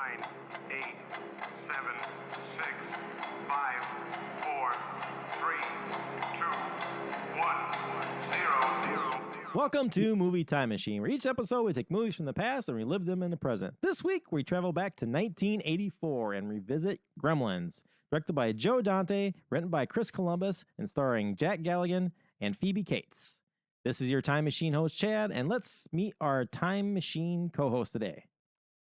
9, 8, 7, 6, 5, 4, 3, 2, 1, 0. Welcome to Movie Time Machine, where each episode we take movies from the past and relive them in the present. This week, we travel back to 1984 and revisit Gremlins, directed by Joe Dante, written by Chris Columbus, and starring Jack Skellington and Phoebe Cates. This is your Time Machine host, Chad, and let's meet our Time Machine co-host today.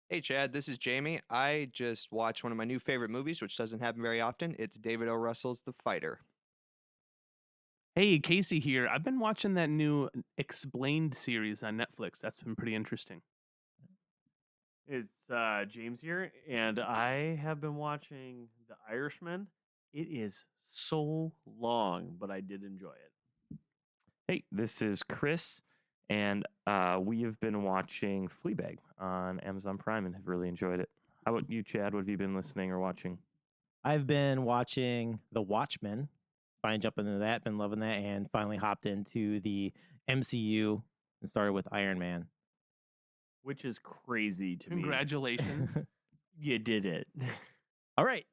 Hey, Chad, this is Jamie. I just watched one of my new favorite movies, which doesn't happen very often. It's David O. Russell's The Fighter. Hey, Casey here. I've been watching that new Explained series on Netflix. That's been pretty interesting. It's James here, and I have been watching The Irishman. It is so long, but I did enjoy it. Hey, this is Kris, and we have been watching Fleabag on Amazon Prime and have really enjoyed it. How about you, Chad? What have you been listening or watching? I've been watching The Watchmen. Finally jumping into that, been loving that, and finally hopped into the MCU and started with Iron Man. Which is crazy to me. Congratulations. You did it. All right.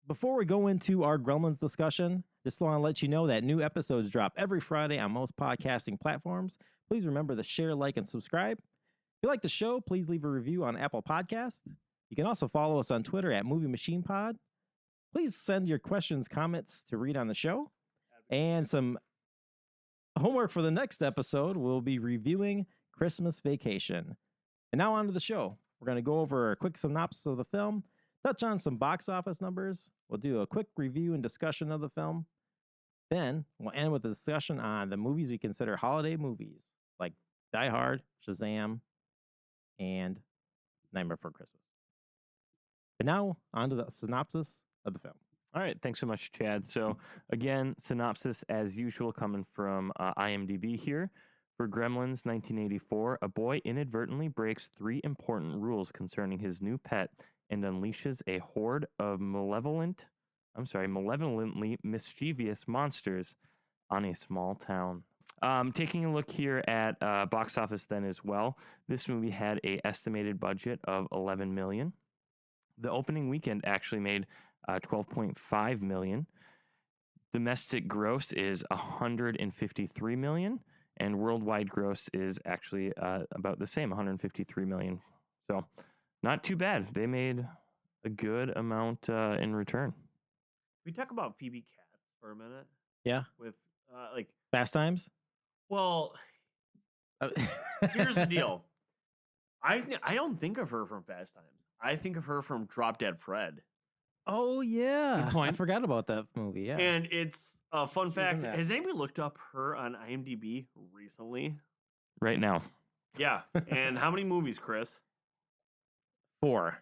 Before we go into our Gremlins discussion, just want to let you know that new episodes drop every Friday on most podcasting platforms. Please remember to share, like, and subscribe. If you like the show, please leave a review on Apple Podcasts. You can also follow us on Twitter at Movie Machine Pod. Please send your questions, comments to read on the show. And some homework for the next episode, we'll be reviewing Christmas Vacation. And now on to the show. We're going to go over a quick synopsis of the film, touch on some box office numbers. We'll do a quick review and discussion of the film. Then we'll end with a discussion on the movies we consider holiday movies, like Die Hard, Shazam, and Nightmare Before Christmas. But now on to the synopsis of the film. All right, thanks so much, Chad. So again, synopsis as usual coming from IMDb here. For Gremlins 1984, a boy inadvertently breaks 3 important rules concerning his new pet and unleashes a horde of malevolently mischievous monsters on a small town. Taking a look here at box office then as well, this movie had an estimated budget of $11 million. The opening weekend actually made $12.5 million. Domestic gross is $153 million, and worldwide gross is actually about the same, $153 million. So not too bad. They made a good amount in return. We talk about Phoebe Cates for a minute. Yeah. With Fast Times? well, here's the deal. I don't think of her from Fast Times. I think of her from Drop Dead Fred. Oh, yeah. Good point. I forgot about that movie, yeah. And it's a fun fact. that. Has anybody looked up her on IMDb recently? Right now. Yeah. And how many movies, Chris? 4,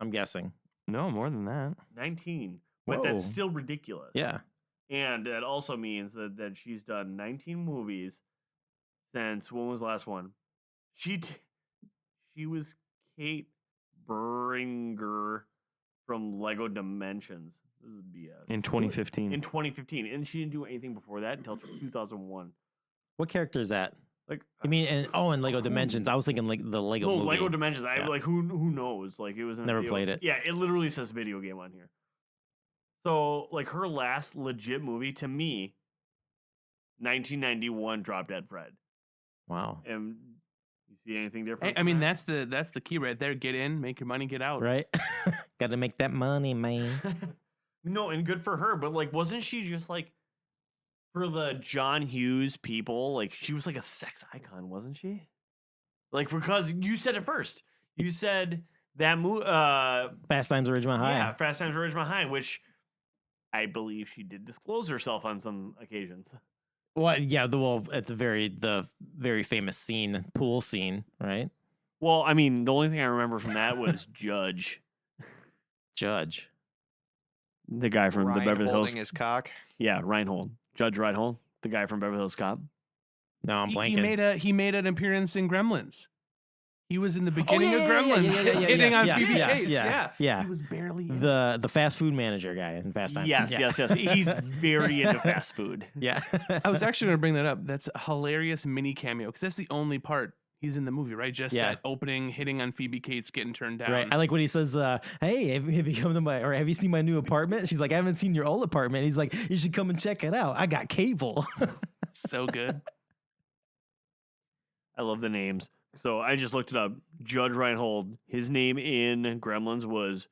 I'm guessing. No, more than that. 19. But Whoa. that's still ridiculous. Yeah. And that also means that she's done 19 movies since, when was the last one? She was Kate Beringer from Lego Dimensions. This is BS. In 2015. In 2015. And she didn't do anything before that until 2001. What character is that? Like, I mean, in Lego Dimensions. I was thinking like the Lego movie. Lego Dimensions. Yeah. Who knows? Like, it was in a Never video. played it. Yeah, it literally says video game on here. So, like, her last legit movie to me, 1991 Drop Dead Fred. Wow. And you see anything different? Hey, I from mean, that? that's the key right there. Get in, make your money, get out. Right? Got to make that money, man. No, and good for her. But, like, wasn't she just, like, for the John Hughes people, like, she was like a sex icon, wasn't she? Like, because you said it first. You said that movie. Fast Times at Ridgemont High. Yeah, Fast Times at Ridgemont High, which I believe she did disclose herself on some occasions. Well, yeah. It's the very famous pool scene, right? Well, I mean, the only thing I remember from that was Judge, the guy from Ryan the Beverly Hills. holding his cock. Yeah, Reinhold, Judge Reinhold, the guy from Beverly Hills Cop. No, I'm He blanking. made an appearance in Gremlins. He was in the beginning of Gremlins, hitting yes, on yes, Phoebe yes, Cates. yeah. He was barely in. The fast food manager guy in Fast Times. Yes, Yeah. yes. He's very into fast food. Yeah. I was actually going to bring that up. That's a hilarious mini cameo because that's the only part He's in the movie, right? Just Yeah. that opening, hitting on Phoebe Cates, getting turned down. Right. I like when he says, "Hey, have you come to have you seen my new apartment?" She's like, "I haven't seen your old apartment." He's like, "You should come and check it out. I got cable." So good. I love the names. So I just looked it up. Judge Reinhold, his name in Gremlins was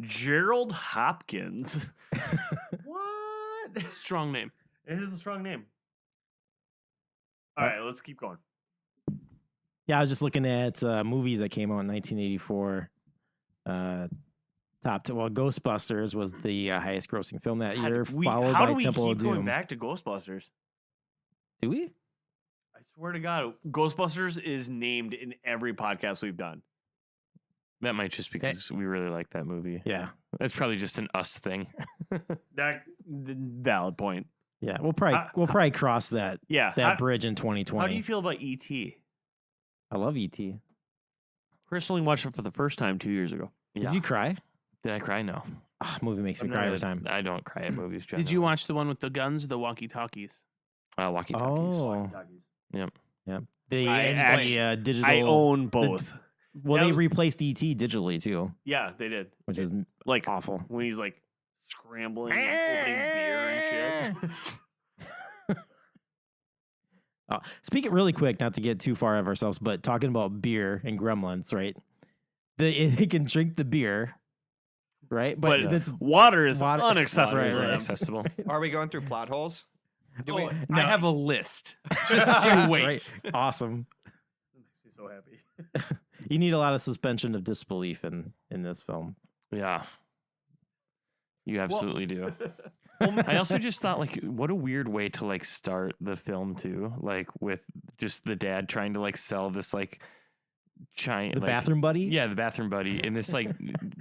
Gerald Hopkins. What? Strong name. It is a strong name. All right, let's keep going. Yeah, I was just looking at movies that came out in 1984. Ghostbusters was the highest grossing film that year, followed how by do we Temple keep of Doom. going back to Ghostbusters? Do we? I swear to God, Ghostbusters is named in every podcast we've done. That might just because we really like that movie. Yeah. That's probably just an us thing. That valid point. Yeah, we'll probably cross that Yeah. bridge in 2020. How do you feel about E.T.? I love E.T. Chris only watched it for the first time 2 years ago. Yeah. Did you cry? Did I cry? No. Movie makes me I'm cry not every a- time. I don't cry at movies. Did you generally. watch the one with the guns or the walkie-talkies? Walkie-talkies? Oh, Yep. the digital. I own both. Well, Yeah. they replaced ET digitally too, Yeah, they did. which is Like awful. when he's like scrambling and opening beer and shit. Speaking really quick, not to get too far of ourselves, but talking about beer and Gremlins, right? They can drink the beer, right? But that's water is Water- unaccessible. Right, to right. them. Accessible. Are we going through plot holes? Do we? I have a list. Just That's you wait. right. Awesome. Makes me so happy. You need a lot of suspension of disbelief in this film. Yeah. You absolutely do. I also just thought, like, what a weird way to, like, start the film, too. Like, with just the dad trying to, like, sell this, like, The bathroom buddy. Yeah, the bathroom buddy in this, like,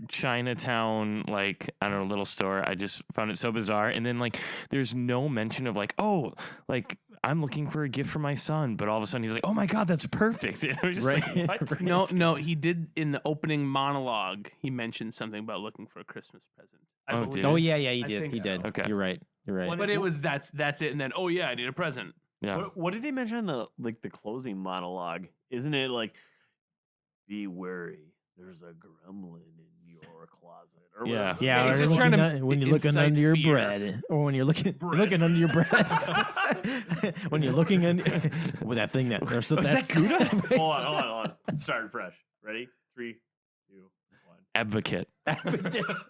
Chinatown, like, I don't know, little store. I just found it so bizarre. And then, like, there's no mention of, like, oh, like, I'm looking for a gift for my son. But all of a sudden he's like, oh, my God, that's perfect. And I was just Right. like, what? No, he did in the opening monologue. He mentioned something about looking for a Christmas present. I Oh, believe. did Oh he? yeah, he I did. think He did. so. Okay. You're right. But it was that's it, and then oh yeah, I need a present. Yeah. What did they mention in the closing monologue? Isn't it like, be wary, there's a gremlin in your closet? Or Yeah. whatever. Yeah, he's or just trying to when you're looking incite under your fear. bread, or when you're looking under your bread, when you're looking in with that thing that there's that's Hold on. Starting fresh. Ready? 3, 2, 1. Advocate. Yes.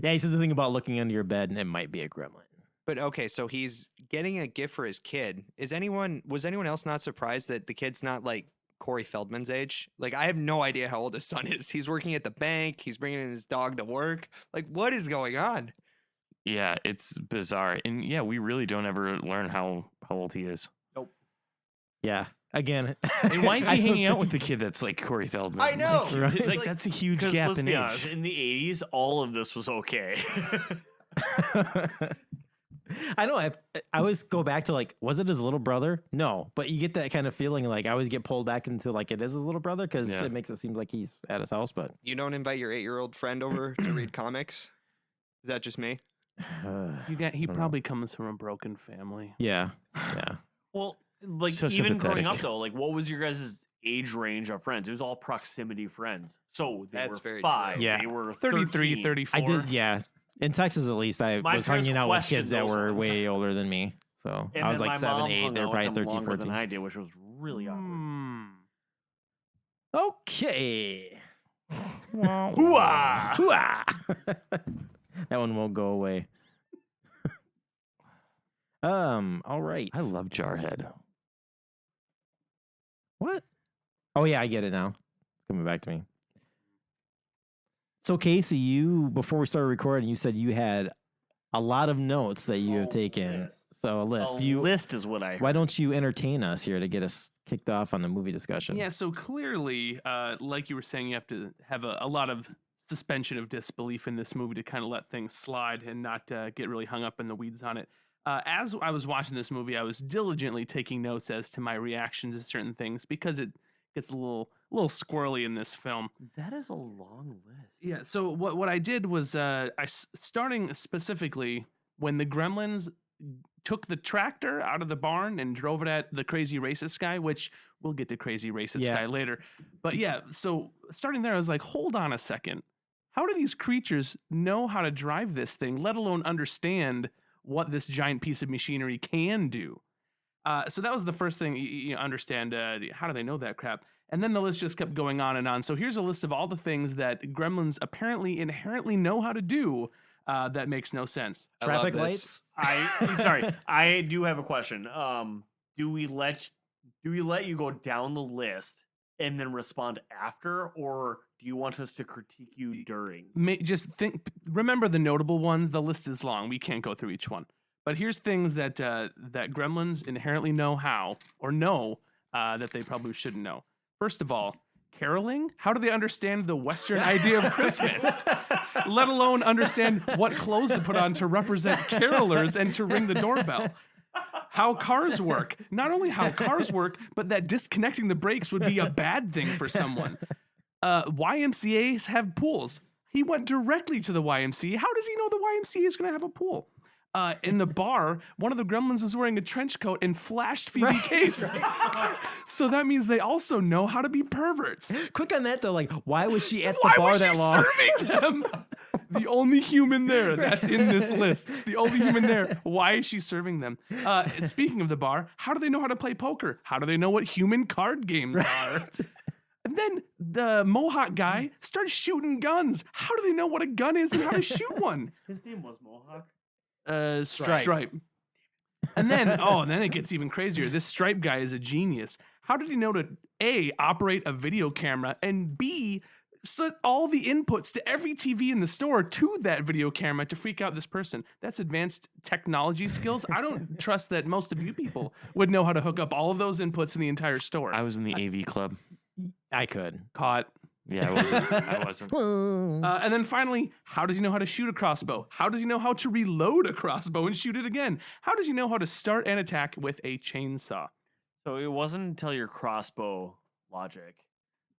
Yeah, he says the thing about looking under your bed, and it might be a gremlin. But okay, so he's getting a gift for his kid. Was anyone else not surprised that the kid's not like Corey Feldman's age? Like, I have no idea how old his son is. He's working at the bank. He's bringing in his dog to work. Like, what is going on? Yeah, it's bizarre. And yeah, we really don't ever learn how old he is. Yeah. Again, And why is I he don't hanging out with think- the kid that's like Corey Feldman? I know. Like, Right. like, that's a huge Because gap let's in be age. honest, in the 80s, all of this was okay. I know. I always go back to like, was it his little brother? No, but you get that kind of feeling. Like I always get pulled back into like it is his little brother because Yeah. it makes it seem like he's at his house. But You don't invite your 8-year-old friend over to read comics? Is that just me? He don't know. probably comes from a broken family. yeah, yeah. Well, like So even growing up sympathetic. though, like what was your guys' age range of friends? It was all proximity friends. So they That's were very 5, true. Yeah. they were 33, 13. 34. I did. Yeah, in Texas at least, I My was parents hanging out with questioned kids that those were ones. way older than me. So And I was then like my 7, mom 8. hung They're out with probably them 13, longer 14. than I did, which was really awkward. Hmm. Okay. Hooah! Hooah! That one won't go away. All right. I love Jarhead. What? Oh yeah, I get it now. It's coming back to me. So Casey, you before we started recording, you said you had a lot of notes that you have taken. list. So a list. A You list is what I why don't you entertain us here to get us kicked off on the movie discussion? Yeah, so clearly, like you were saying, you have to have a lot of suspension of disbelief in this movie to kind of let things slide and not get really hung up in the weeds on it. As I was watching this movie, I was diligently taking notes as to my reactions to certain things because it gets a little squirrely in this film. That is a long list. Yeah. So what I did was starting specifically when the Gremlins took the tractor out of the barn and drove it at the crazy racist guy, which we'll get to crazy racist Yeah. guy later. But yeah, so starting there, I was like, hold on a second. How do these creatures know how to drive this thing, let alone understand what this giant piece of machinery can do? So that was the first thing you understand. How do they know that crap? And then the list just kept going on and on. So here's a list of all the things that gremlins apparently inherently know how to do that makes no sense. I love Traffic this. lights. Sorry, I do have a question. Do we let you go down the list and then respond after, or do you want us to critique you during? Remember the notable ones. The list is long. We can't go through each one. But here's things that that gremlins inherently know how, or know that they probably shouldn't know. First of all, caroling. How do they understand the Western idea of Christmas? Let alone understand what clothes to put on to represent carolers and to ring the doorbell. How cars work. Not only how cars work, but that disconnecting the brakes would be a bad thing for someone. YMCAs have pools. He went directly to the YMCA. How does he know the YMCA is going to have a pool? In the bar, one of the gremlins was wearing a trench coat and flashed Phoebe Case. So that means they also know how to be perverts. Quick on that though, like why was she at the bar that long? Serving them? The only human there that's in this list. The only human there. Why is she serving them? And speaking of the bar, how do they know how to play poker? How do they know what human card games are? And then the Mohawk guy starts shooting guns. How do they know what a gun is and how to shoot one? His name was Mohawk. Stripe. And then, then it gets even crazier. This Stripe guy is a genius. How did he know to A, operate a video camera, and B, set all the inputs to every TV in the store to that video camera to freak out this person? That's advanced technology skills. I don't trust that most of you people would know how to hook up all of those inputs in the entire store. I was in the AV club. I could. Caught. Yeah, I wasn't. And then finally, how does he know how to shoot a crossbow? How does he know how to reload a crossbow and shoot it again? How does he know how to start an attack with a chainsaw? So it wasn't until your crossbow logic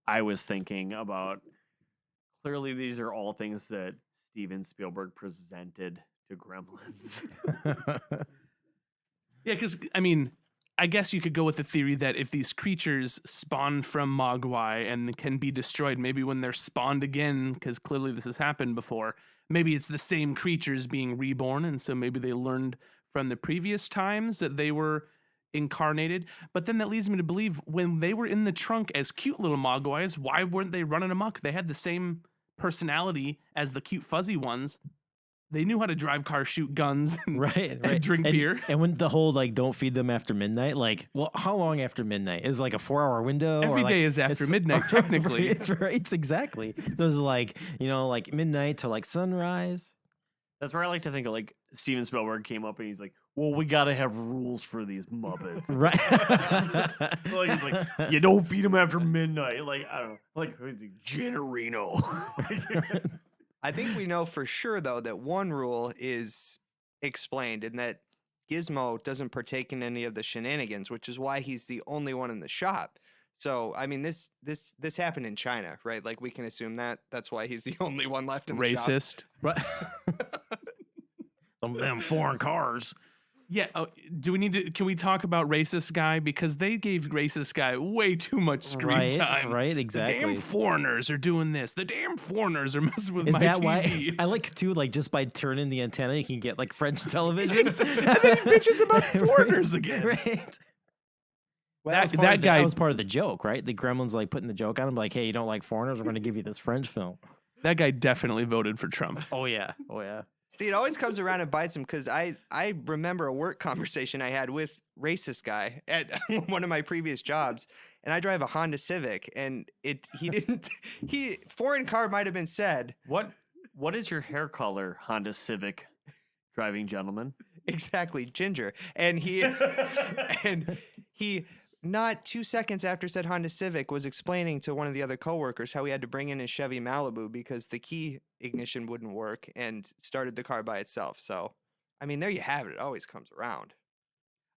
I was thinking about. Clearly, these are all things that Steven Spielberg presented to Gremlins. Yeah, because, I mean, I guess you could go with the theory that if these creatures spawn from Mogwai and can be destroyed, maybe when they're spawned again, because clearly this has happened before, maybe it's the same creatures being reborn, and so maybe they learned from the previous times that they were incarnated. But then that leads me to believe when they were in the trunk as cute little Mogwais, why weren't they running amok? They had the same personality as the cute fuzzy ones. They knew how to drive cars, shoot guns, and, Right. and drink beer. And when the whole like don't feed them after midnight, like, well, how long after midnight? Is like a 4-hour window? Every or day like, is after it's- midnight, technically. It's right, it's exactly. There's like, like midnight to like sunrise. That's where I like to think of, like, Steven Spielberg came up and he's like, well, we got to have rules for these Muppets. Right. Like, he's like, you don't feed them after midnight. Like, I don't know. Like, Generino. I think we know for sure, though, that one rule is explained and that Gizmo doesn't partake in any of the shenanigans, which is why he's the only one in the shop. So, I mean, this happened in China, right? Like, we can assume that. That's why he's the only one left in the shop. Racist. Right. Some of them foreign cars. Yeah. Can we talk about racist guy? Because they gave racist guy way too much screen time. Right, The exactly. damn foreigners are doing this. The damn foreigners are messing with Is my that TV. why I like too, like just by turning the antenna you can get like French television? And then he bitches about foreigners again. Right. Well, That- was part that of the- guy- that was part of the joke, right? The Gremlins like putting the joke on him, like, "Hey, you don't like foreigners? We're going to give you this French film." That guy definitely voted for Trump. Oh yeah, oh yeah. See, it always comes around and bites him because I remember a work conversation I had with racist guy at one of my previous jobs, and I drive a Honda Civic, and foreign car might have been said. What is your hair color, Honda Civic driving gentleman? Exactly, ginger. And he not 2 seconds after said Honda Civic was explaining to one of the other coworkers how he had to bring in his Chevy Malibu because the key ignition wouldn't work and started the car by itself. So, I mean, there you have it. It always comes around.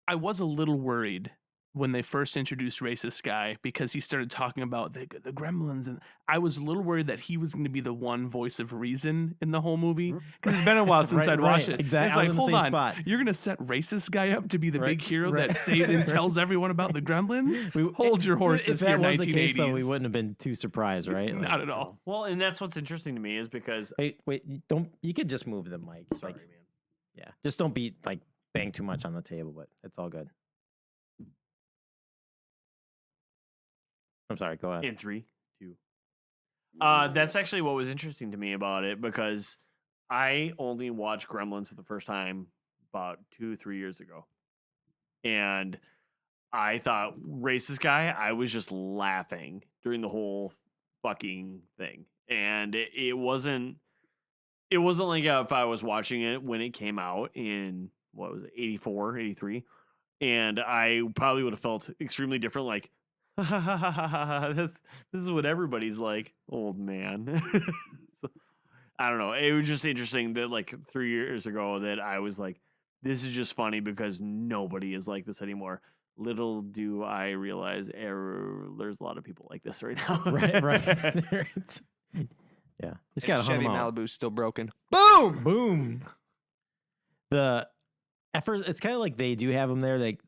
I was a little worried when they first introduced Racist Guy because he started talking about the Gremlins, and I was a little worried that he was going to be the one voice of reason in the whole movie because it's been a while since Right, I'd watched right, it. exactly. It's I was like, in the hold same on, spot. you're going to set Racist Guy up to be the Right, big hero right. that saves and tells everyone about the Gremlins? Hold your horses If here, that was 1980s. the case, though, we wouldn't have been too surprised, right? Like, Not at all. Well, and that's what's interesting to me is because hey, wait, you could just move the mic. sorry, Like, man. yeah, just don't be like bang too much on the table, but it's all good. I'm sorry. Go ahead. In 3, 2. That's actually what was interesting to me about it because I only watched Gremlins for the first time about 2-3 years ago, and I thought Racist Guy. I was just laughing during the whole fucking thing, and it wasn't. It wasn't like if I was watching it when it came out in what was it, 84, 83, and I probably would have felt extremely different. Like, this is what everybody's like, old man. So, I don't know. It was just interesting that like 3 years ago that I was like, this is just funny because nobody is like this anymore. Little do I realize there's a lot of people like this right now. right. Yeah, just gotta And hum Chevy 'em out. Malibu's still broken. Boom! Boom. At first, it's kind of like they do have him there. Like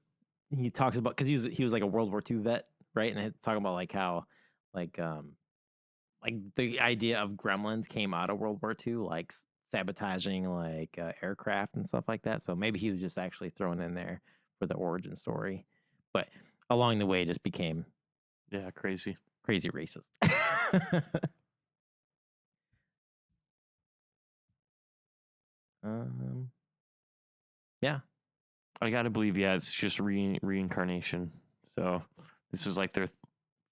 he talks about because he was like a World War II vet, right? And it's talking about like how like the idea of gremlins came out of World War II, like sabotaging like aircraft and stuff like that. So maybe he was just actually thrown in there for the origin story, but along the way, it just became Yeah, crazy. crazy racist. Yeah. I gotta believe, yeah, it's just reincarnation. So this was like their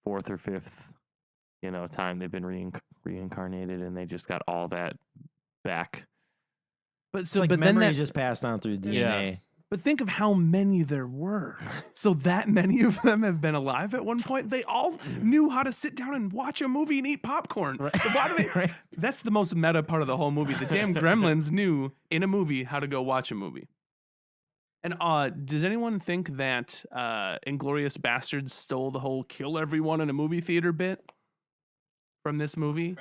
4th or 5th, time they've been reincarnated, and they just got all that back. But so, Like but then memories that, just passed on through DNA. Yeah. but think of how many there were. So that many of them have been alive at one point. They all knew how to sit down and watch a movie and eat popcorn. Right. But why do they? Right. That's the most meta part of the whole movie. The damn gremlins knew in a movie how to go watch a movie. And does anyone think that Inglourious Bastards stole the whole kill everyone in a movie theater bit from this movie?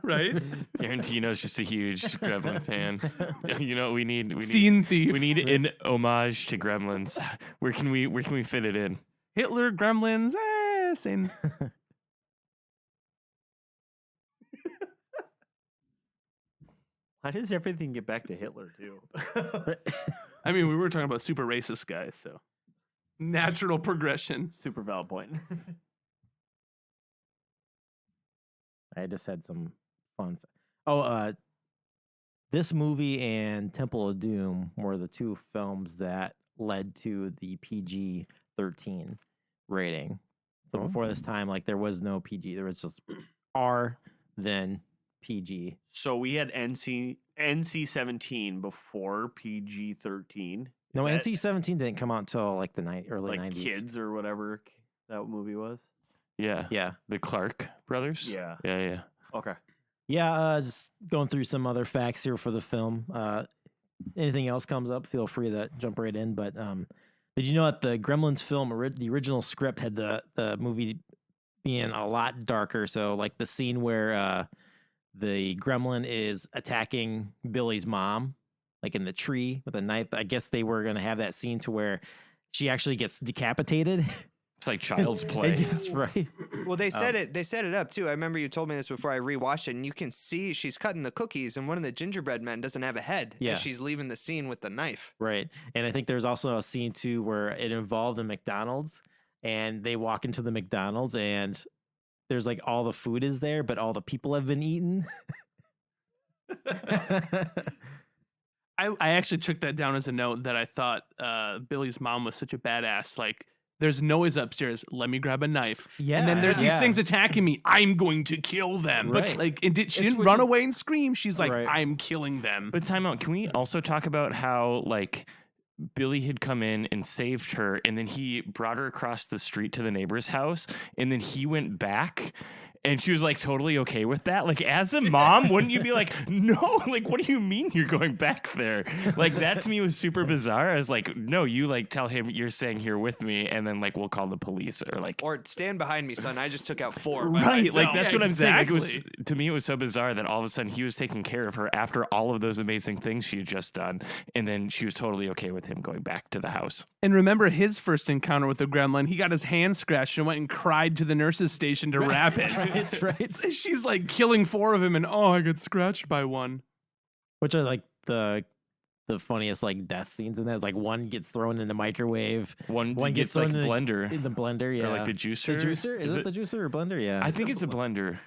Right? Tarantino's just a huge Gremlin fan. You know what we need? Scene thief. We need an homage to Gremlins. Where can we fit it in? Hitler, Gremlins, same. Why does everything get back to Hitler too? I mean, we were talking about super racist guys, so natural progression. Super valid point. I just had some fun. This movie and Temple of Doom were the two films that led to the PG-13 rating. So before this time, like there was no PG. There was just R, then PG. So we had NC-17 before PG-13. No, Is that, NC-17 didn't come out until like the early like 90s. Kids or whatever that movie was. Yeah. Yeah. The Clark brothers? Yeah. Yeah. Okay. Yeah, just going through some other facts here for the film. Anything else comes up, feel free to jump right in. But did you know that the Gremlins film, the original script had the movie being a lot darker? So like the scene where the gremlin is attacking Billy's mom, like in the tree with a knife. I guess they were going to have that scene to where she actually gets decapitated. It's like child's play. That's right. Well, they set it up too. I remember you told me this before I rewatched it, and you can see she's cutting the cookies, and one of the gingerbread men doesn't have a head. Yeah. And she's leaving the scene with the knife. Right. And I think there's also a scene too where it involved a McDonald's, and they walk into the McDonald's and there's like all the food is there, but all the people have been eaten. I actually took that down as a note that I thought Billy's mom was such a badass. Like, there's noise upstairs. Let me grab a knife. Yeah. And then there's these yeah. things attacking me. I'm going to kill them. Right. But like, she didn't which run is- away and scream. She's like, Right. I'm killing them. But time out. Can we also talk about how like Billy had come in and saved her, and then he brought her across the street to the neighbor's house, and then he went back And she was like totally okay with that. Like as a mom, wouldn't you be like, no, like what do you mean you're going back there? Like that to me was super bizarre. I was like, no, you like tell him you're staying here with me, and then like we'll call the police or stand behind me, son. I just took out 4. by right. myself. Like that's Yeah, what I'm saying. Like, exactly. to me, it was so bizarre that all of a sudden he was taking care of her after all of those amazing things she had just done, and then she was totally okay with him going back to the house. And remember his first encounter with the gremlin? He got his hand scratched and went and cried to the nurse's station to wrap it. That's right. She's like killing 4 of him, and I got scratched by one. Which are like the funniest like death scenes in that. Like one gets thrown in the microwave. One One gets gets like thrown in blender. the blender, yeah. Or like the juicer. The juicer? Is it the juicer or blender? Yeah. I think it's a blender.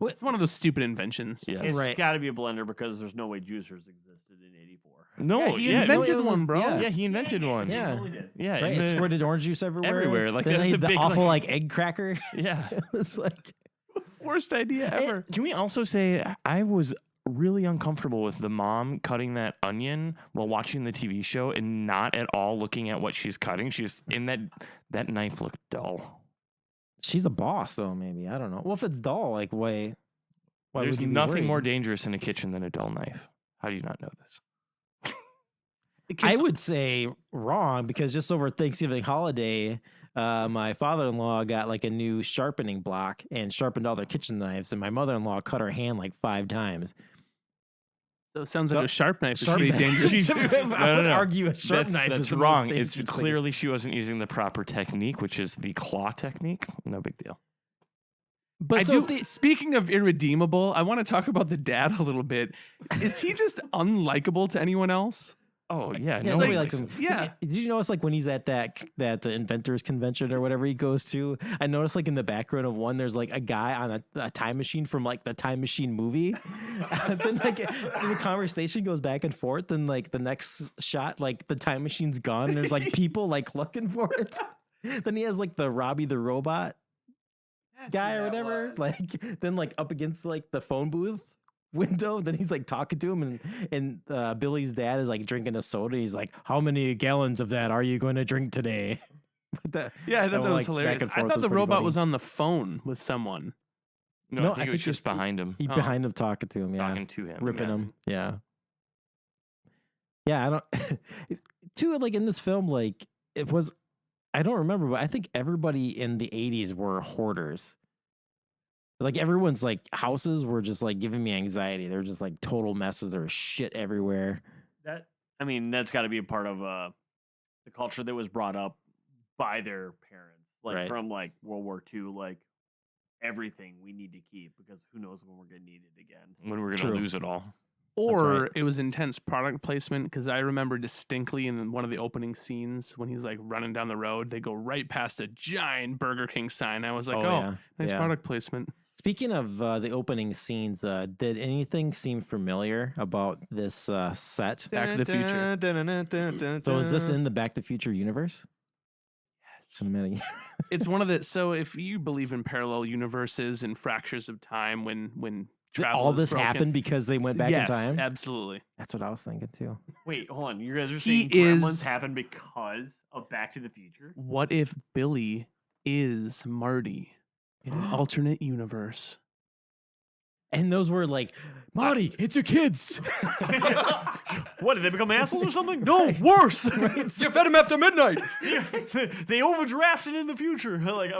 It's one of those stupid inventions. Yes. It's Right. got to be a blender because there's no way juicers existed in '84. No, he yeah, invented it was a- one, bro. yeah. yeah, he invented one. Yeah. Totally did. Yeah, Right? in It the- squirted orange juice everywhere. Everywhere, like, then that's they a had the big, awful like- like egg cracker. yeah. It was like Worst idea ever. Can we also say I was really uncomfortable with the mom cutting that onion while watching the TV show and not at all looking at what she's cutting. She's in that knife looked dull. she's a boss though. Maybe I don't know. Well, if it's dull, like why There's would you be nothing more worried? dangerous in a kitchen than a dull knife. How do you not know this? I would say wrong because just over Thanksgiving holiday, my father-in-law got like a new sharpening block and sharpened all their kitchen knives, and my mother-in-law cut her hand like 5 times. So it sounds like a sharp knife is Sharp pretty knife. dangerous. I would argue a sharp That's, knife that's is the wrong. most It's dangerous thing. clearly she wasn't using the proper technique, which is the claw technique. No big deal. But I so do, if they, speaking of irredeemable, I want to talk about the dad a little bit. Is he just unlikable to anyone else? Oh yeah, yeah, nobody nobody likes him. Yeah. Did you notice like when he's at that inventors convention or whatever he goes to? I noticed like in the background of one, there's like a guy on a time machine from like the Time Machine movie. Then like the conversation goes back and forth, and like the next shot, like the time machine's gone. And there's like people like looking for it. Then he has like the Robbie the robot guy or whatever. Like then like up against like the phone booth window, then he's like talking to him, and Billy's dad is like drinking a soda. He's like, how many gallons of that are you going to drink today? Yeah, I thought that was like, back hilarious. and I forth thought was the pretty robot funny. was on the phone with someone. No, No, I think it was just behind him, He Oh. behind him talking to him, yeah, talking to him, ripping yeah. him, yeah. I don't too like in this film, like it was, I don't remember, but I think everybody in the 80s were hoarders. Like everyone's like houses were just like giving me anxiety. They're just like total messes. There was shit everywhere. That's got to be a part of the culture that was brought up by their parents, like Right. from like World War II, like everything we need to keep because who knows when we're gonna need it again. When we're gonna True. lose it all. Or right. it was intense product placement because I remember distinctly in one of the opening scenes when he's like running down the road, they go right past a giant Burger King sign. I was like, yeah, nice yeah. product placement. Speaking of the opening scenes, did anything seem familiar about this set? Back to the Future. So is this in the Back to the Future universe? Yes. It's one of the, so if you believe in parallel universes and fractures of time when travel All is this broken, happened because they went back yes, in time? absolutely. That's what I was thinking too. Wait, hold on. You guys are He saying Gremlins is- happened because of Back to the Future? What if Billy is Marty in an alternate universe? And those were like, Marty, it's your kids. What, did they become assholes or something? No, worse. You fed him after midnight. They overdrafted in the future. Like,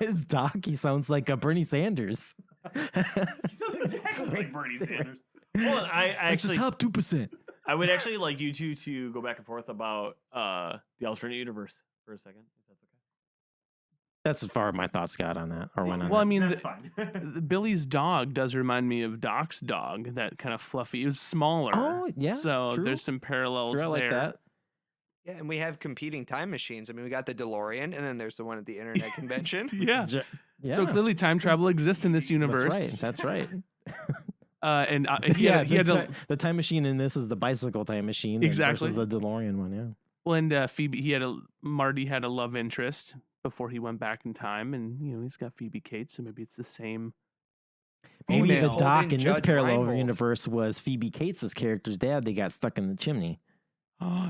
His Doc, he sounds like Bernie Sanders. he does exactly like Bernie Sanders. Well, I actually, top 2%. I would actually like you two to go back and forth about the alternate universe for a second, if that's okay. That's as far as my thoughts got on that, or went on. Well, I that. mean, That's fine. Billy's dog does remind me of Doc's dog, that kind of fluffy. It was smaller. Oh, yeah, So true. there's some parallels True, I like there. that. Yeah, and we have competing time machines. I mean, we got the DeLorean, and then there's the one at the internet convention. Yeah. Yeah. So clearly time travel exists in this universe. That's right. And he had the time machine in this is the bicycle time machine. Exactly. Versus the DeLorean one, yeah. well, and Phoebe, Marty had a love interest before he went back in time, and he's got Phoebe Cates, so maybe it's the same. Maybe the female. Doc Holding in this Judge parallel Reinhold. universe was Phoebe Cates' character's dad. They got stuck in the chimney.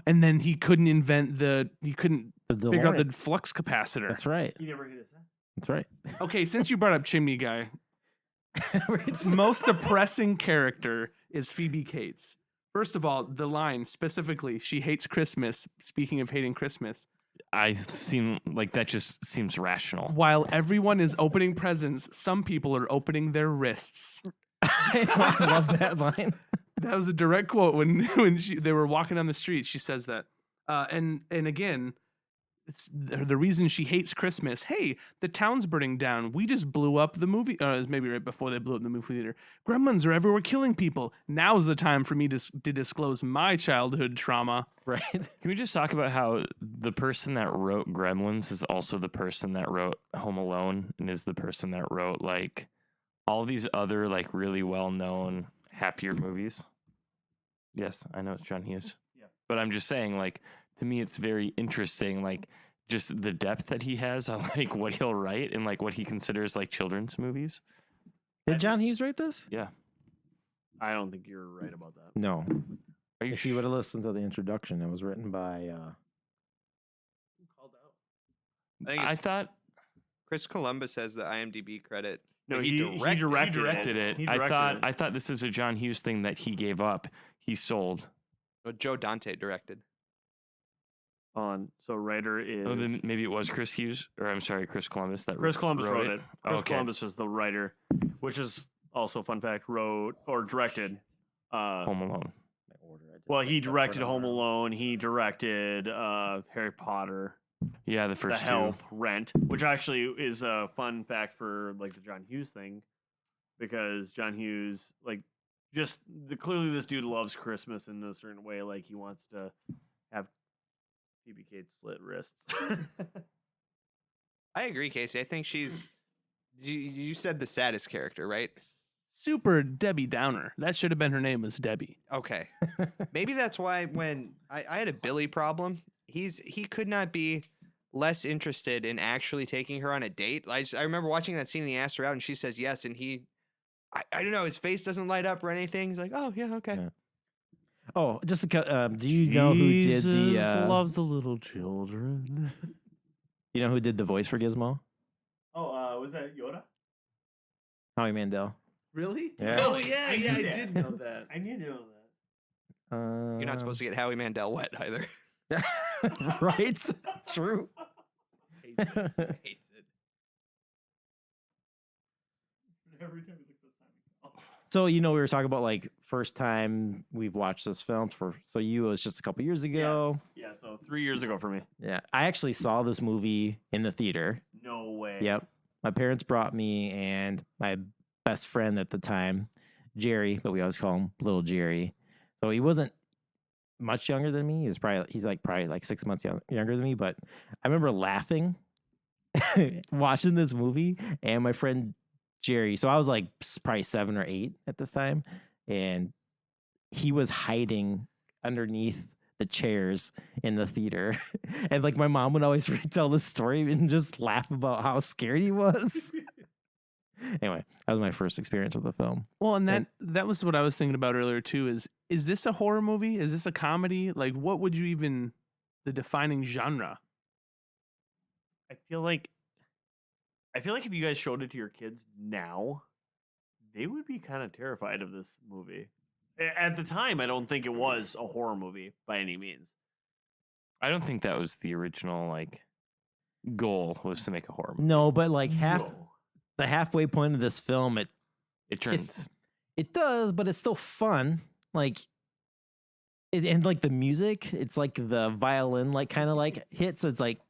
And then he couldn't invent he couldn't The figure out DeLorean. the flux capacitor. That's right. You never hit his head. That's right. Okay, since you brought up Chimney Guy, most depressing character is Phoebe Cates. First of all, the line specifically, she hates Christmas. Speaking of hating Christmas, I seem like that just seems rational. while everyone is opening presents, some people are opening their wrists. I love that line. That was a direct quote when they were walking down the street. She says that, and again, it's the reason she hates Christmas. Hey, the town's burning down. We just blew up the movie. It was maybe right before they blew up the movie theater. Gremlins are everywhere killing people. Now's the time for me to disclose my childhood trauma. Right. Can we just talk about how the person that wrote Gremlins is also the person that wrote Home Alone and is the person that wrote like all these other like really well-known happier movies? Yes, I know it's John Hughes. Yeah. But I'm just saying, like, to me, it's very interesting, like, just the depth that he has on, like, what he'll write and, like, what he considers, like, children's movies. Did John Hughes write this? Yeah. I don't think you're right about that. No. Are you If you would have listened to the introduction, it was written by I think I it's thought Chris Columbus has the IMDb credit. No, but he directed it. He I directed it. thought this is a John Hughes thing that he gave up. He sold. Joe Dante directed. So writer is Oh, then maybe it was Chris Hughes, or I'm sorry, Chris Columbus that Chris Columbus wrote it. Oh, Chris okay. Columbus is the writer, which is also fun fact. Wrote or directed. Home Alone. Well, he directed Home Alone. He directed Harry Potter, Yeah, the The first two. Help, Rent, which actually is a fun fact for like the John Hughes thing, because John Hughes clearly this dude loves Christmas in a certain way. Like he wants to have Phoebe Cates slit wrists. I agree, Casey. I think she's. You said the saddest character, right? Super Debbie Downer. That should have been her name, was Debbie. Okay. Maybe that's why when I had a Billy problem, he could not be less interested in actually taking her on a date. I remember watching that scene and he asked her out and she says yes, and I don't know, his face doesn't light up or anything. He's like, oh yeah, okay. Yeah. Oh, just do you know who did the loves the little children. you know who did the voice for Gizmo? Oh, was that Yoda? Howie Mandel. Really? Yeah. Oh yeah, I yeah, knew I that. did know that. I need to know that. You're not supposed to get Howie Mandel wet either. Right? True. Hates it. Every time he looks at Simon. So, we were talking about like first time we've watched this film so it was just a couple years ago. Yeah, so 3 years ago for me. Yeah. I actually saw this movie in the theater. No way. Yep. My parents brought me and my best friend at the time, Jerry, but we always call him Little Jerry. So he wasn't much younger than me. He's probably like 6 months younger than me, but I remember laughing watching this movie and my friend Jerry. So I was like probably 7 or 8 at this time, and he was hiding underneath the chairs in the theater. And like my mom would always retell the story and just laugh about how scared he was. Anyway, that was my first experience with the film. Well, and that was what I was thinking about earlier too. Is this a horror movie? Is this a comedy? Like, what would you even the defining genre? I feel like if you guys showed it to your kids now, they would be kind of terrified of this movie. At the time, I don't think it was a horror movie by any means. I don't think that was the original like goal was to make a horror movie. No, but like No. the halfway point of this film, It turns it does, but it's still fun. Like and like the music, it's like the violin like kind of like hits. It's like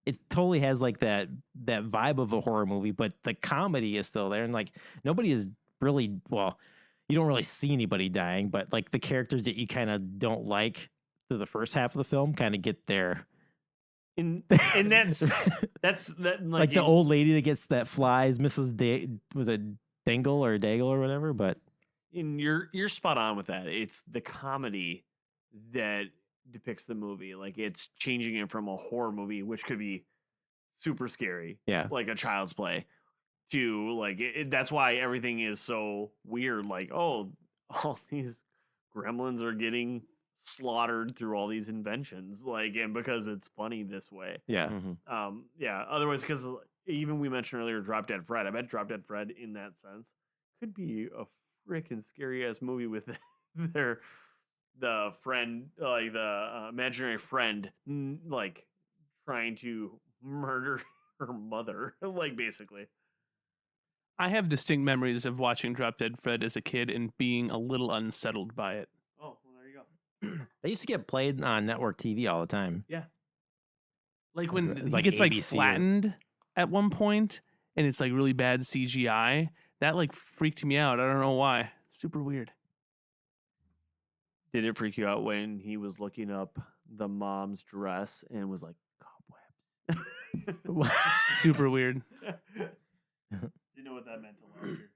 it totally has like that vibe of a horror movie, but the comedy is still there. And like nobody is really, well, you don't really see anybody dying, but like the characters that you kind of don't like through the first half of the film kind of get there. And that's Like the old lady that gets that flies, was it Dangle or Daigle or whatever, but And you're spot on with that. It's the comedy that depicts the movie. Like it's changing it from a horror movie, which could be super scary, yeah. like a Child's Play, to like that's why everything is so weird. Like, oh, all these gremlins are getting slaughtered through all these inventions, like, and because it's funny this way. Yeah. Mhm. Yeah. Otherwise, because even we mentioned earlier Drop Dead Fred. I bet Drop Dead Fred in that sense could be a freaking scary ass movie with the friend, like the imaginary friend, like trying to murder her mother, like basically. I have distinct memories of watching Drop Dead Fred as a kid and being a little unsettled by it. Oh, well, there you go. They used to get played on network TV all the time. Yeah. Like when Like he gets like ABC or- flattened at one point and it's like really bad CGI, that like freaked me out. I don't know why. Super weird. Did it freak you out when he was looking up the mom's dress and was like, cobwebs? Super weird. You know what that meant to last year.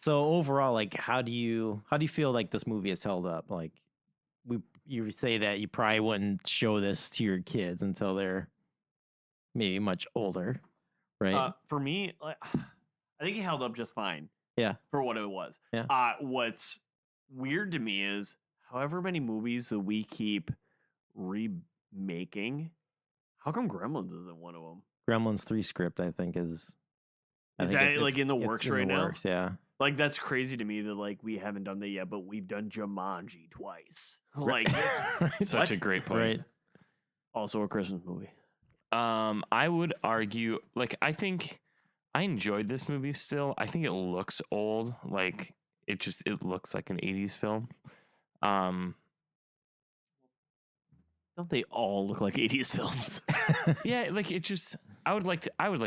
So overall, like, how do you feel like this movie has held up? Like, you say that you probably wouldn't show this to your kids until they're maybe much older, right? For me, like, I think it held up just fine. Yeah. For what it was. Yeah. What's weird to me is however many movies that we keep remaking, how come Gremlins isn't one of them? Gremlins 3 script, I think, is. Is that like in the it's works in the right now? works, yeah. Like that's crazy to me that like we haven't done that yet, but we've done Jumanji twice. Like Such a great point. Right. also a Christmas movie. I would argue, like, I think I enjoyed this movie still. I think it looks old. Like, it looks like an 80s film. Don't they all look like 80s films? Yeah, like, I would like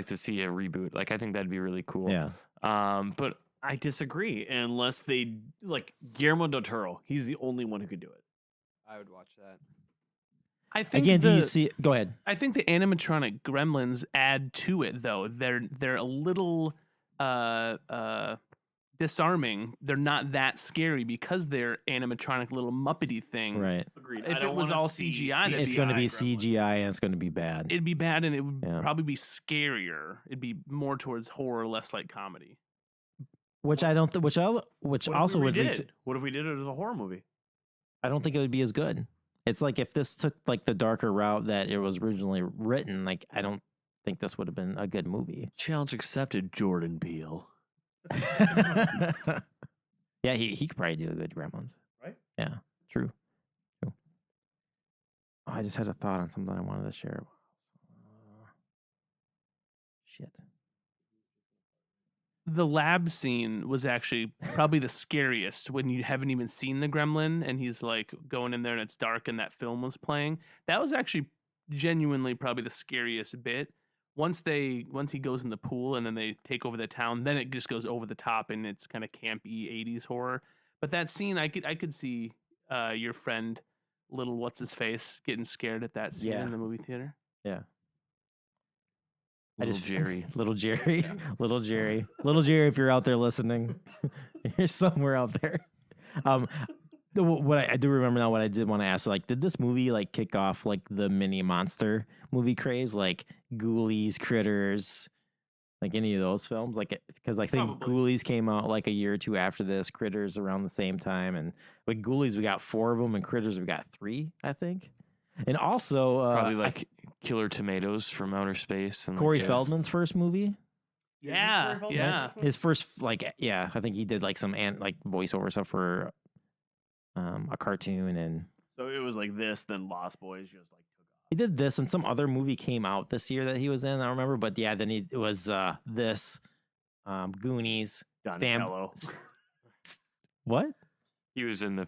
to see a reboot. Like, I think that'd be really cool. Yeah. But I disagree. Unless they like Guillermo del Toro, he's the only one who could do it. I would watch that. I think Again, do you see? Go ahead. I think the animatronic gremlins add to it though. They're a little disarming. They're not that scary because they're animatronic little muppety things. Right. Agreed. If it was all CGI, that'd It's going to be Gremlins. CGI and it's going to be bad. It'd be bad and it would Yeah. probably be scarier. It'd be more towards horror, less like comedy. Which I don't. Which What if also we would lead redid to, it? What if we did it as a horror movie? I don't think it would be as good. It's like if this took like the darker route that it was originally written. Like I don't think this would have been a good movie. Challenge accepted, Jordan Peele. Yeah, he could probably do a good Gremlins. Right? Yeah, true. Oh, I just had a thought on something I wanted to share. Shit. The lab scene was actually probably the scariest when you haven't even seen the gremlin and he's like going in there and it's dark and that film was playing. That was actually genuinely probably the scariest bit. Once he goes in the pool and then they take over the town, then it just goes over the top and it's kind of campy 80s horror. But that scene, I could see your friend, little what's his face, getting scared at that scene Yeah. in the movie theater. Yeah. Little Jerry. Little Jerry, little Jerry, if you're out there listening, you're somewhere out there. What I do remember now, what I did want to ask, like, did this movie like kick off like the mini monster movie craze, like Ghoulies, Critters, like any of those films? Like, because I think Probably. Ghoulies came out like a year or two after this, Critters around the same time, and with Ghoulies we got 4 of them, and Critters we got 3, I think. And also, Probably like Killer Tomatoes from Outer Space. And Corey like, Feldman's first movie. Yeah, yeah. His first, like, yeah, I think he did like some voiceover stuff for a cartoon, and So it was like this, then Lost Boys just like took off. he did this, and some other movie came out this year that he was in. I don't remember, but yeah, then it was this, Goonies, Donatello. what? He was in the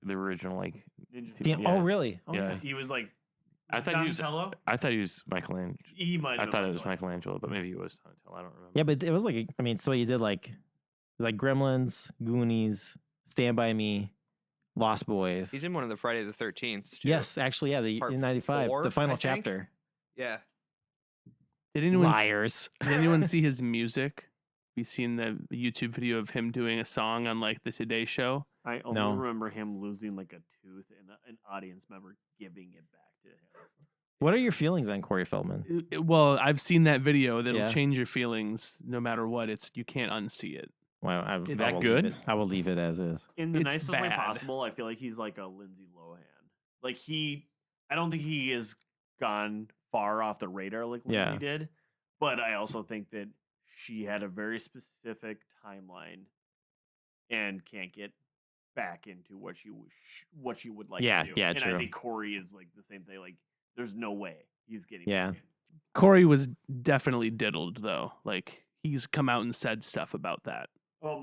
original, like, Ninja Damn, Turtles. Oh, really? Oh, yeah. He was like I thought he was Donatello? Michelangelo. He might I have thought been it was Michelangelo. Michelangelo, but maybe it was Donatello. I don't remember. Yeah, but it was like, I mean, so he did like Gremlins, Goonies, Stand By Me, Lost Boys. He's in one of the Friday the 13th. Too. Yes, actually, yeah, the Part in '95, 4, the final I think. chapter. Yeah. Did anyone Liars. Did anyone see his music? You seen the YouTube video of him doing a song on like the Today Show? I only No. remember him losing like a tooth and an audience member giving it back to him. What are your feelings on Corey Feldman? Well, I've seen that video. That'll Yeah. change your feelings no matter what. You can't unsee it. Well, I Is will that leave good? it- I will leave it as is. In the It's nicest way bad. possible, I feel like he's like a Lindsay Lohan. Like I don't think he has gone far off the radar like Yeah. Lindsay did. But I also think that she had a very specific timeline and can't get back into what she would like Yeah, to do. yeah, and true. I think Corey is like the same thing. Like, there's no way he's getting Yeah. back in. Corey was definitely diddled though. Like he's come out and said stuff about that.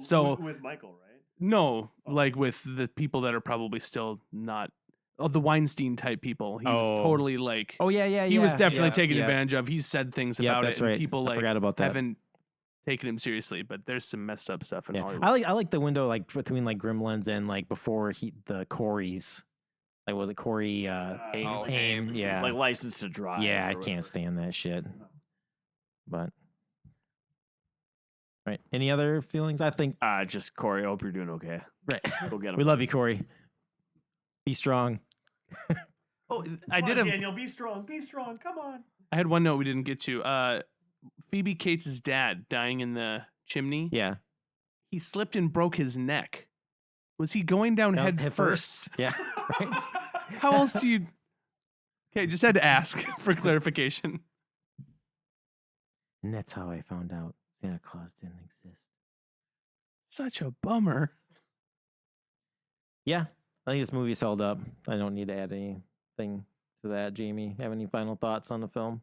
So- with Michael, right? No, Oh. like with the people that are probably still not. Oh, the Weinstein type people. He was Oh. totally like. Oh yeah. He was definitely yeah, taken yeah. advantage of. He's said things Yeah, about that's it, and right. people I like forgot about that. haven't taken him seriously. But there's some messed up stuff in Yeah. Hollywood. I like the window like between like Gremlins and like before the Corys. Like was it Corey Haim. Haim? Yeah. Like License to Drive. Yeah, I or can't whatever. stand that shit. But right. Any other feelings? I think Just Corey, I hope you're doing okay. right. Go get him. We love you, Corey. Be strong. Oh, I did have. Daniel, be strong. Be strong. Come on. I had one note we didn't get to. Phoebe Cates' dad dying in the chimney. Yeah. He slipped and broke his neck. Was he going down Down head first? Yeah. Right. How else do you? Okay, just had to ask for clarification. And that's how I found out Santa Claus didn't exist. Such a bummer. Yeah. I think this movie's held up. I don't need to add anything to that. Jamie, have any final thoughts on the film?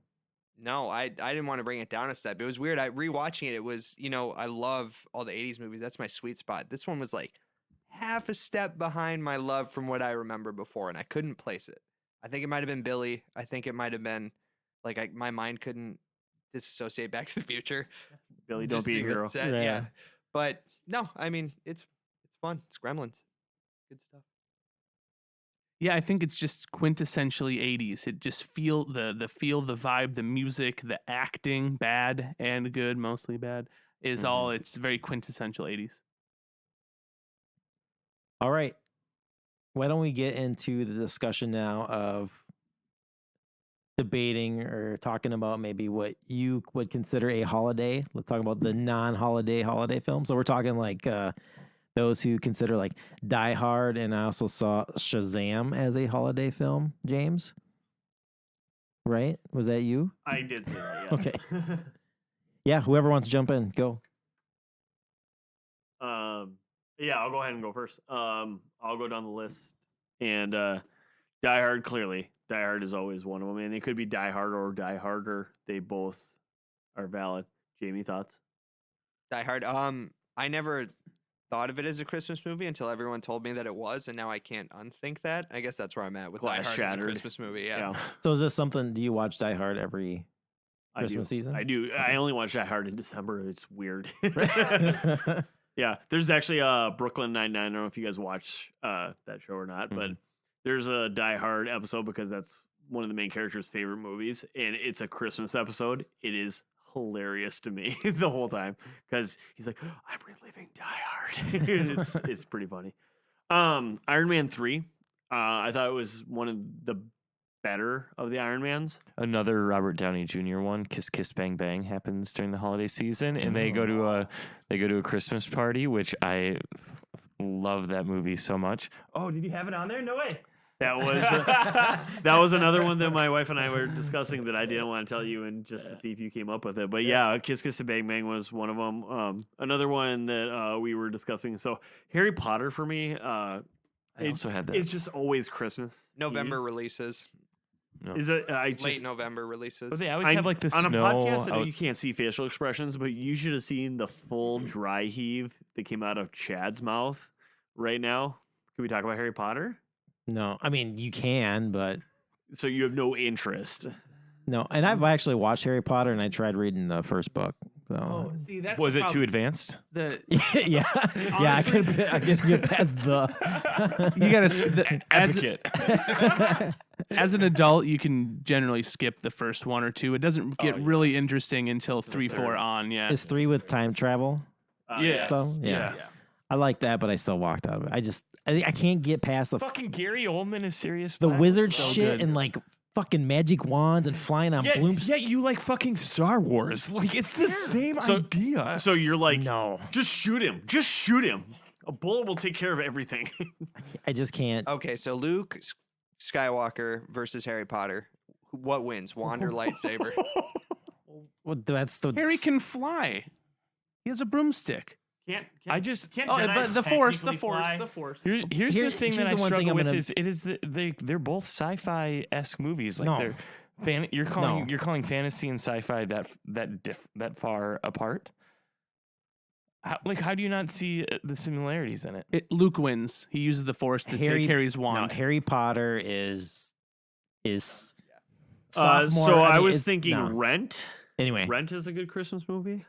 No, I didn't want to bring it down a step. It was weird. I rewatching it. It was, I love all the 80s movies. That's my sweet spot. This one was like half a step behind my love from what I remember before, and I couldn't place it. I think it might have been Billy. I think it might have been like my mind couldn't disassociate Back to the Future. Billy, don't Just be a seeing it hero. said, Yeah. yeah. But no, I mean it's fun. It's Gremlins. Good stuff. Yeah, I think it's just quintessentially 80s. It just feel the feel, the vibe, the music, the acting, bad and good, mostly bad, is all. It's very quintessential 80s. All right. Why don't we get into the discussion now of debating or talking about maybe what you would consider a holiday? Let's talk about the non-holiday holiday films. So we're talking like those who consider like Die Hard, and I also saw Shazam as a holiday film. James, right? Was that you? I did say that, yes. Okay. Yeah, whoever wants to jump in, go. Yeah, I'll go ahead and go first. I'll go down the list. And Die Hard, clearly. Die Hard is always one of them. And it could be Die Hard or Die Harder. They both are valid. Jamie, thoughts? Die Hard. I never thought of it as a Christmas movie until everyone told me that it was, and now I can't unthink that. I guess that's where I'm at with Glass Die Hard as shattered. a Christmas movie. Yeah. So is this something? Do you watch Die Hard every I do. Christmas season? I do. I only watch Die Hard in December. It's weird. Right. Yeah, there's actually Brooklyn Nine-Nine. I don't know if you guys watch that show or not, but there's a Die Hard episode because that's one of the main character's favorite movies, and it's a Christmas episode. It is hilarious to me the whole time because he's like, I'm reliving Die Hard. it's pretty funny. Iron Man 3. I thought it was one of the better of the Iron Mans. Another Robert Downey Jr. one, Kiss Kiss Bang Bang, happens during the holiday season, and they go to a Christmas party, which I love that movie so much. Oh, did you have it on there? No way. That was another one that my wife and I were discussing that I didn't want to tell you, and just to see if you came up with it. But yeah, Kiss Kiss and Bang Bang was one of them. Another one that we were discussing. So Harry Potter for me, I also had that. it's just always Christmas. November releases. No. Is it? Late November releases. But they always have like the on snow. a podcast. I know outs- you can't see facial expressions, but you should have seen the full dry heave that came out of Chad's mouth right now. Can we talk about Harry Potter? No, I mean you can, but So you have no interest. no. And I've actually watched Harry Potter, and I tried reading the first book. So. Oh, see, that's Was the it too problem. advanced? The yeah, yeah. I could get past the. you gotta Advocate. as an adult, you can generally skip the first one or two. It doesn't get yeah. really interesting until 3, 4 on. Yeah, Is 3 with time travel? Yes. So yeah. I like that, but I still walked out of it. I can't get past the Fucking Gary Oldman is serious. the Black. wizard So shit good. and like fucking magic wands and flying on blooms. Yeah, you like fucking Star Wars. Like it's the same idea. So you're like, No, just shoot him. Just shoot him. A bullet will take care of everything. I just can't. Okay, so Luke Skywalker versus Harry Potter. What wins, wand or lightsaber? Well, that's the Harry can fly. He has a broomstick. Can't Oh, but the force. Here's Here- the thing here's that I the one thing struggle I'm with gonna- is it is they're both sci-fi-esque movies. Like No. they're you're calling No. fantasy and sci-fi that far apart. How do you not see the similarities in it? Luke wins. He uses the force to take Harry's No, wand. Harry Potter is So sophomore. I mean, was it's- thinking no. Rent. Anyway, Rent is a good Christmas movie.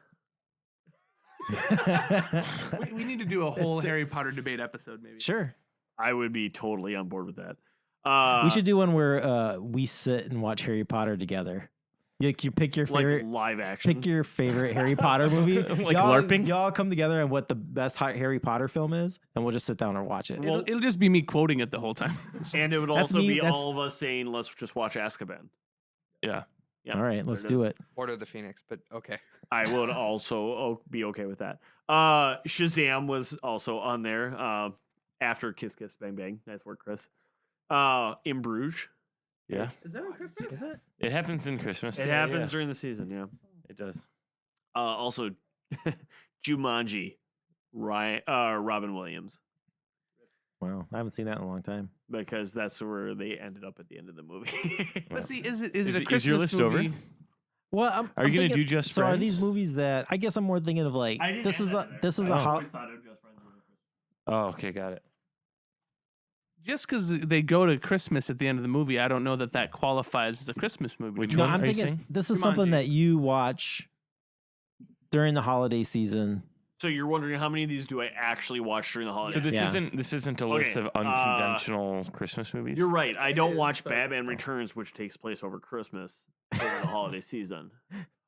We need to do a whole Harry Potter debate episode, maybe. sure. I would be totally on board with that. We should do one where we sit and watch Harry Potter together. You pick your like favorite. live action. Pick your favorite Harry Potter movie. Like y'all, LARPing? Y'all come together on what the best Harry Potter film is, and we'll just sit down and watch it. It'll just be me quoting it the whole time. And it would That's also me- be that's- all of us saying, "Let's just watch Azkaban." Yeah. Yeah. All right, let's there do is. it. Order of the Phoenix, but okay. I would also be okay with that. Shazam was also on there after Kiss Kiss Bang Bang. Nice work, Chris. In Bruges. Yeah. Is that on Christmas? Is it? It happens in Christmas. It yeah, happens yeah. during the season, yeah. It does. Also, Jumanji, Robin Williams, Wow, I haven't seen that in a long time. because that's where they ended up at the end of the movie. But see, is it Is a it- Christmas is your list over? movie? Well, Are you gonna do Just So are these Friends? movies that I guess I'm more thinking of like this is a Oh, okay, got it. Just because they go to Christmas at the end of the movie, I don't know that qualifies as a Christmas movie. Which No, one I'm are you thinking saying? this is something Jumanji. that you watch during the holiday season. So you're wondering how many of these do I actually watch during the holidays? So this Yeah. isn't a list Okay, of unconventional Christmas movies. You're right. I don't is, watch but- Batman Returns, which takes place over Christmas over the holiday season.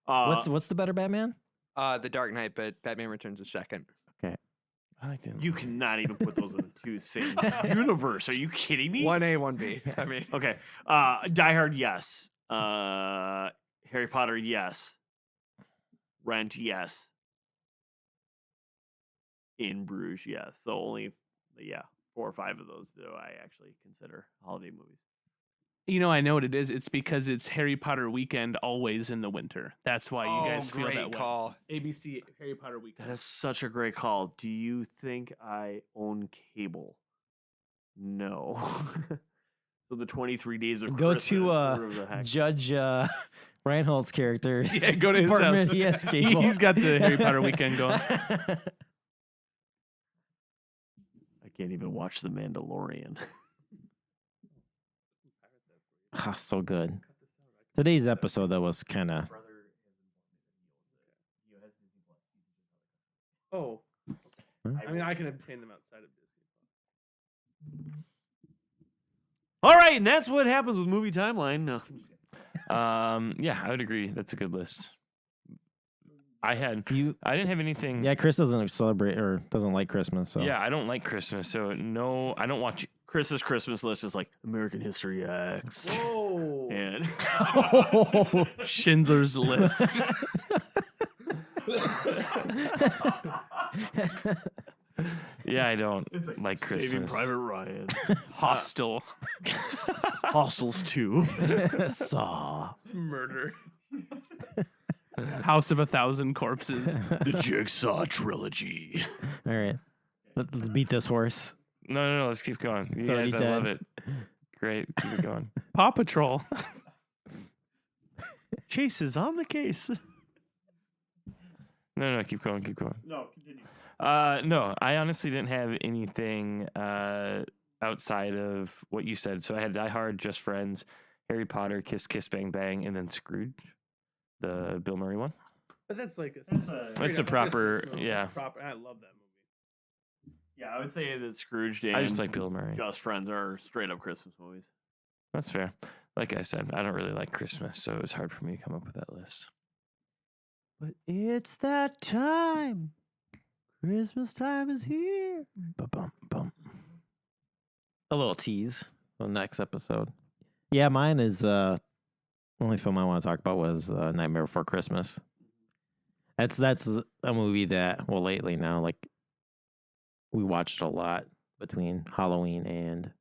What's the better Batman? The Dark Knight, but Batman Returns is second. I like them. You cannot even put those in the two same universe. Are you kidding me? 1A, 1B. I mean, Okay. Die Hard, yes. Harry Potter, yes. Rent, yes. In Bruges, yes. So only, 4 or 5 of those do I actually consider holiday movies. You know, I know what it is. It's because it's Harry Potter weekend always in the winter. That's why you guys feel great that way. call. ABC Harry Potter weekend. That is such a great call. Do you think I own cable? No. So the 23 days of Go Christmas, to whatever the heck. Judge Reinhold's character. Yeah, go to his apartment. house. He has cable. He's got the Harry Potter weekend going. I can't even watch The Mandalorian. Ah, so good. Today's episode that was kind of Oh. I mean, I can obtain them outside of Disney. All right, and that's what happens with Movie Timeline. No. Yeah, I would agree. That's a good list. I you. didn't have anything. Yeah, Chris doesn't celebrate or doesn't like Christmas. So Yeah, I don't like Christmas, so no, I don't watch. Chris's Christmas list is like American History X. Whoa. And Schindler's List. Yeah, I don't like Christmas. Saving Private Ryan. Hostel. Hostels 2. Saw. Murder. House of 1,000 Corpses. The Jigsaw Trilogy. All right, let's beat this horse. No, let's keep going. You It's already guys, I love dead. it. Great, keep it going. Paw Patrol. Chase is on the case. No, keep going. No, continue. No, I honestly didn't have anything outside of what you said. So I had Die Hard, Just Friends, Harry Potter, Kiss Kiss Bang Bang, and then Scrooge, the Bill Murray one. But that's like It's a proper, Christmas movie. yeah. It's proper. I love that movie. Yeah, I would say that Scrooge and I just like Bill Murray. Just Friends are straight up Christmas movies. That's fair. Like I said, I don't really like Christmas, so it was hard for me to come up with that list. But it's that time. Christmas time is here. Bum, bum. A little tease for the next episode. Yeah, mine is the only film I want to talk about was Nightmare Before Christmas. That's a movie that lately now like we watched a lot between Halloween and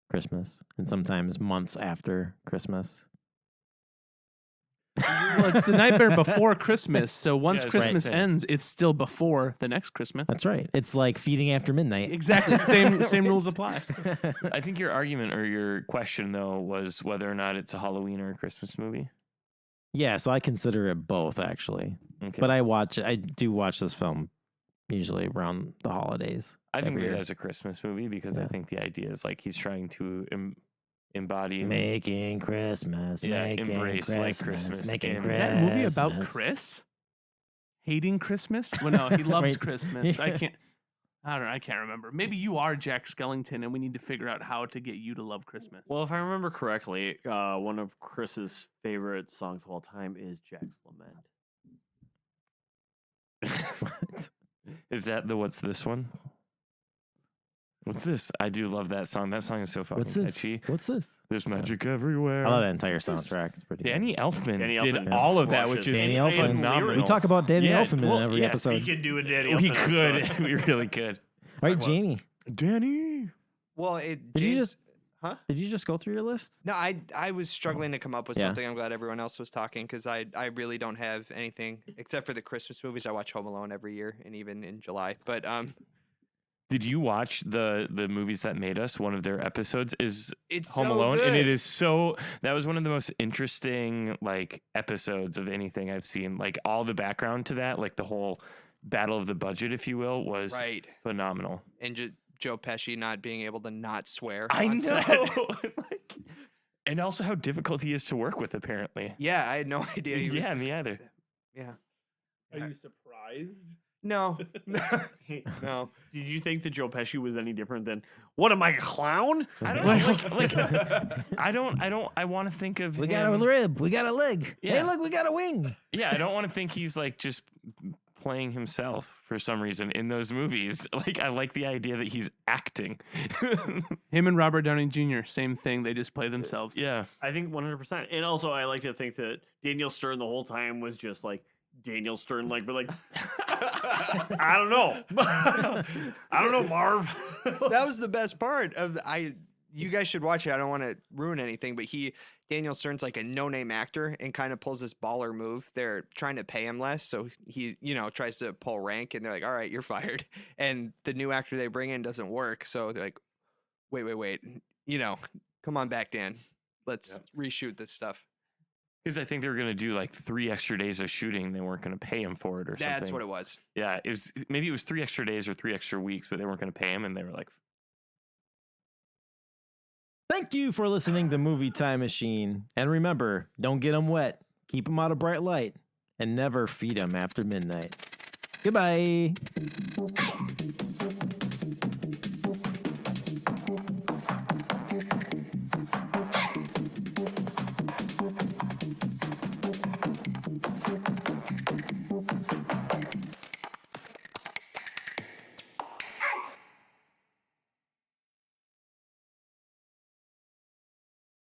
Christmas and sometimes months after Christmas. Well, it's the nightmare before Christmas. So once Yeah, that's what I'm Christmas saying. ends, it's still before the next Christmas. That's right. It's like feeding after midnight. Exactly. Same rules apply. I think your argument or your question though was whether or not it's a Halloween or a Christmas movie. Yeah, so I consider it both actually. Okay. But I do watch this film usually around the holidays. I think of every it year. as a Christmas movie because I Yeah. think the idea is like he's trying to embody Making Christmas, Yeah, making embrace, like, Christmas, Christmas making in- Christmas. That movie about Chris hating Christmas? Well, no, he loves Wait. Christmas. I can't remember. Maybe you are Jack Skellington, and we need to figure out how to get you to love Christmas. Well, if I remember correctly, one of Chris's favorite songs of all time is Jack's Lament. Is that the what's this one? What's this? I do love that song. That song is so fucking What's this? catchy. What's this? There's magic everywhere. I love that entire soundtrack. It's pretty. Danny Elfman Danny did Elfman all of that, which crushes is Danny Elfman. phenomenal. We talk about Danny Yeah, Elfman well, in every yeah, episode. He could do a Danny We Elfman could. We really could. All right, Jamie. Danny. Well, it Did you James- just- Huh? Did you just go through your list? No, I was struggling to come up with Yeah. something. I'm glad everyone else was talking because I really don't have anything except for the Christmas movies. I watch Home Alone every year and even in July. But Did you watch the movies that made us? One of their episodes is it's Home so Alone, good. and it is so. That was one of the most interesting like episodes of anything I've seen. Like all the background to that, like the whole battle of the budget, if you will, was right. phenomenal. And Joe Pesci not being able to not swear. I on know. set. Like, and also how difficult he is to work with, apparently. Yeah, I had no idea. He was, Yeah, me either. Yeah. Are you surprised? No. No. Did you think that Joe Pesci was any different than, what am I, a clown? I don't know. Like, I want to think of We him. got a rib. We got a leg. Yeah. Hey, look, we got a wing. Yeah, I don't want to think he's like just playing himself for some reason in those movies. Like, I like the idea that he's acting. Him and Robert Downey Jr., same thing. They just play themselves. Yeah. I think 100%. And also, I like to think that Daniel Stern the whole time was just like, Daniel Stern, like, we're like, I don't know. I don't know, Marv. That was the best part of you guys should watch it. I don't want to ruin anything, but Daniel Stern's like a no-name actor and kind of pulls this baller move. They're trying to pay him less, so he, tries to pull rank, and they're like, all right, you're fired. And the new actor they bring in doesn't work, so they're like, wait. Come on back, Dan. Let's reshoot this stuff. Because I think they were going to do like 3 extra days of shooting. They weren't going to pay him for it or something. That's what it was. Yeah, maybe it was 3 extra days or 3 extra weeks, but they weren't going to pay him, and they were like, Thank you for listening to Movie Time Machine. And remember, don't get them wet. Keep them out of bright light. And never feed them after midnight. Goodbye.